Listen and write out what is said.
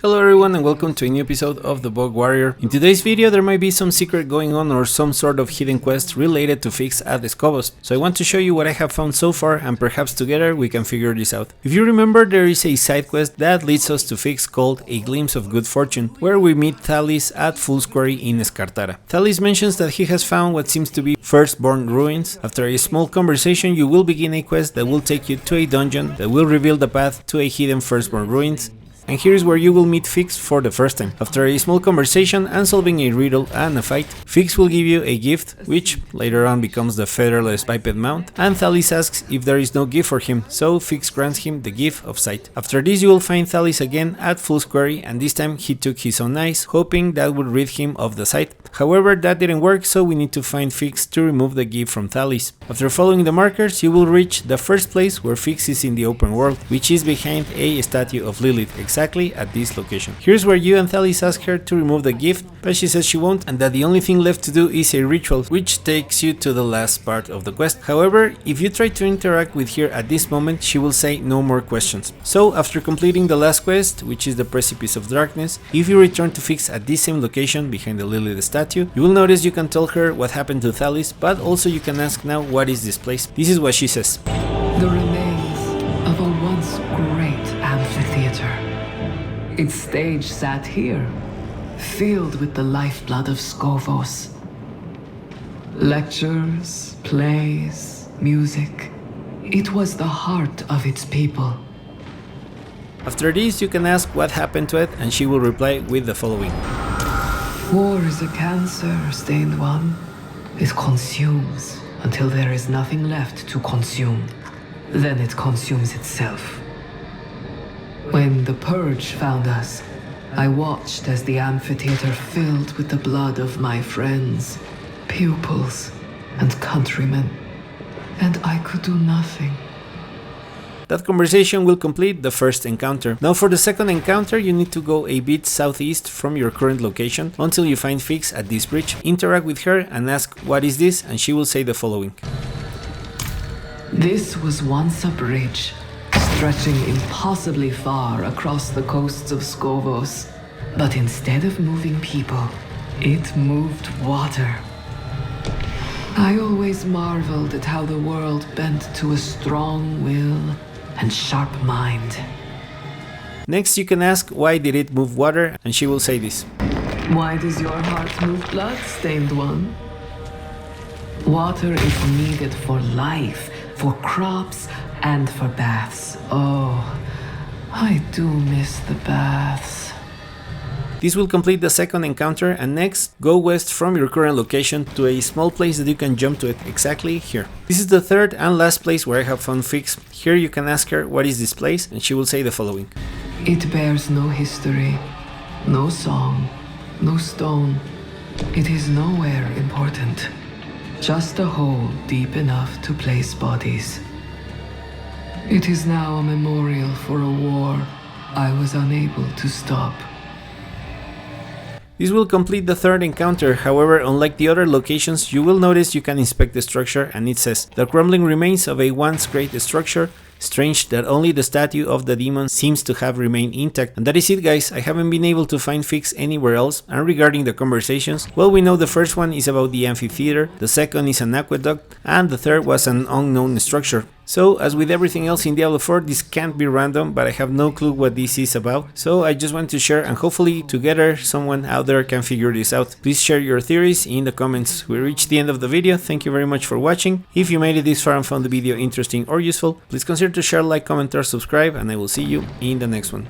Hello everyone and welcome to a new episode of the Bug Warrior. In today's video there might be some secret going on or some sort of hidden quest related to Phix at Skovos. So I want to show you what I have found so far and perhaps together we can figure this out. If you remember, there is a side quest that leads us to Phix called A Glimpse of Good Fortune, where we meet Thales at Fool's Quarry in Skartara. Thales mentions that he has found what seems to be Firstborn ruins. After a small conversation you will begin a quest that will take you to a dungeon that will reveal the path to a hidden Firstborn ruins. And here is where you will meet Phix for the first time. After a small conversation and solving a riddle and a fight, Phix will give you a gift, which later on becomes the featherless biped mount, and Thales asks if there is no gift for him, so Phix grants him the gift of sight. After this you will find Thales again at Fool's Quarry, and this time he took his own eyes, hoping that would rid him of the sight. However, that didn't work, so we need to find Phix to remove the gift from Thales. After following the markers, you will reach the first place where Phix is in the open world, which is behind a statue of Lilith, exactly at this location. Here's where you and Thales ask her to remove the gift, but she says she won't and that the only thing left to do is a ritual, which takes you to the last part of the quest. However, if you try to interact with her at this moment, she will say no more questions. So after completing the last quest, which is the Precipice of Darkness, if you return to Phix at this same location behind the Lilith statue, you will notice you can tell her what happened to Thales, but also you can ask now what is this place. This is what she says. The remains of a once great amphitheater. Its stage sat here, filled with the lifeblood of Skovos. Lectures, plays, music. It was the heart of its people. After this, you can ask what happened to it, and she will reply with the following. War is a cancer, stained one. It consumes until there is nothing left to consume. Then it consumes itself. When the purge found us, I watched as the amphitheater filled with the blood of my friends, pupils, and countrymen, and I could do nothing. That conversation will complete the first encounter. Now for the second encounter you need to go a bit southeast from your current location until you find Phix at this bridge. Interact with her and ask what is this, and she will say the following. This was once a bridge, stretching impossibly far across the coasts of Skovos. But instead of moving people, it moved water. I always marveled at how the world bent to a strong will and sharp mind. Next you can ask why did it move water, and she will say this. Why does your heart move blood, stained one? Water is needed for life, for crops, and for baths. Oh, I do miss the baths. This will complete the second encounter, and next, go west from your current location to a small place that you can jump to it, exactly here. This is the third and last place where I have found Phix. Here you can ask her what is this place, and she will say the following. It bears no history, no song, no stone. It is nowhere important. Just a hole deep enough to place bodies. It is now a memorial for a war I was unable to stop. This will complete the third encounter. However, unlike the other locations, you will notice you can inspect the structure, and it says, the crumbling remains of a once great structure. Strange that only the statue of the demon seems to have remained intact. And that is it, guys. I haven't been able to find Phix anywhere else. And regarding the conversations, well, we know the first one is about the amphitheater, the second is an aqueduct, and the third was an unknown structure. So, as with everything else in Diablo 4, this can't be random, but I have no clue what this is about. So I just want to share, and hopefully together someone out there can figure this out. Please share your theories in the comments. We reached the end of the video. Thank you very much for watching. If you made it this far and found the video interesting or useful, please consider to share, like, comment or subscribe, and I will see you in the next one.